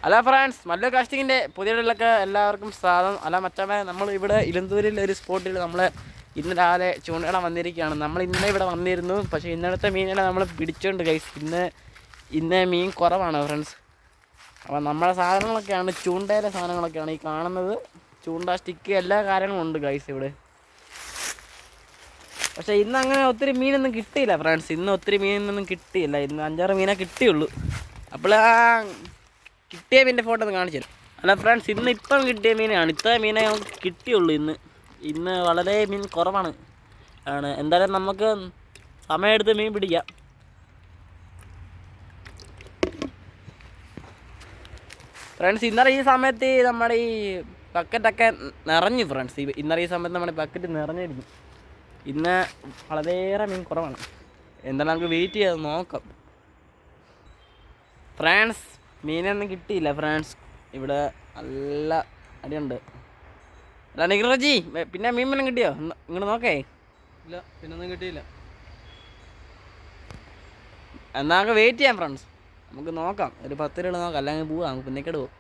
അല്ല ഫ്രണ്ട്സ്, മല്ലു കാസ്റ്റിങ്ങിൻ്റെ പുതിയതിലൊക്കെ എല്ലാവർക്കും സ്വാഗതം. അല്ല മച്ചാമേ, നമ്മൾ ഇവിടെ ഇലന്തൂരിൽ ഒരു സ്പോട്ടിൽ നമ്മൾ ഇന്ന് രാവിലെ ചൂണ്ടയിടാൻ വന്നിരിക്കുകയാണ്. നമ്മൾ ഇന്നലെ ഇവിടെ വന്നിരുന്നു, പക്ഷേ ഇന്നലത്തെ മീനുകളെ നമ്മൾ പിടിച്ചോണ്ട് ഗൈസ്. ഇന്ന് മീൻ കുറവാണ് ഫ്രണ്ട്സ്. അപ്പോൾ നമ്മളെ സാധനങ്ങളൊക്കെയാണ്, ചൂണ്ടയിലെ സാധനങ്ങളൊക്കെയാണ് ഈ കാണുന്നത്. ചൂണ്ട, സ്റ്റിക്ക്, എല്ലാ കാര്യങ്ങളും ഉണ്ട് ഗൈസ് ഇവിടെ. പക്ഷേ ഇന്ന് അങ്ങനെ ഒത്തിരി മീനൊന്നും കിട്ടിയില്ല ഫ്രണ്ട്സ്. ഇന്ന് ഒത്തിരി മീനൊന്നും കിട്ടിയില്ല. ഇന്ന് 5-6 മീനേ കിട്ടിയുള്ളൂ. അപ്പോൾ കിട്ടിയ മീനിൻ്റെ ഫോട്ടോ ഒന്ന് കാണിച്ചു തരും. അല്ല ഫ്രണ്ട്സ്, ഇപ്പം കിട്ടിയ മീനാണ്. ഇത്ര മീനെ നമുക്ക് കിട്ടിയുള്ളൂ ഇന്ന് വളരെ മീൻ കുറവാണ്. എന്തായാലും നമുക്ക് സമയമെടുത്ത് മീൻ പിടിക്കാം. ഫ്രണ്ട്സ്, ഇന്നലെ ഈ സമയത്ത് നമ്മുടെ ഈ ബക്കറ്റൊക്കെ നിറഞ്ഞു ഫ്രണ്ട്സ്. ഇന്നലെ ഈ സമയത്ത് നമ്മുടെ ബക്കറ്റ് നിറഞ്ഞിരുന്നു. ഇന്ന് വളരെയേറെ മീൻ കുറവാണ്. എന്തായാലും നമുക്ക് വെയിറ്റ് ചെയ്ത് നോക്കാം. ഫ്രണ്ട്സ്, മീനൊന്നും കിട്ടിയില്ല ഫ്രണ്ട്സ്. ഇവിടെ നല്ല അടിയുണ്ട്. അല്ല നിഗ്രജി, പിന്നെ മീൻ വല്ലതും കിട്ടിയോ? ഇങ്ങോട്ട് നോക്കേ. ഇല്ല, പിന്നൊന്നും കിട്ടിയില്ല. എന്നാൽ നമുക്ക് വെയിറ്റ് ചെയ്യാം ഫ്രണ്ട്സ്. നമുക്ക് നോക്കാം, ഒരു 10 രൂപ നോക്കാം, അല്ലെങ്കിൽ പോവാം, പിന്നേക്കട് പോകും.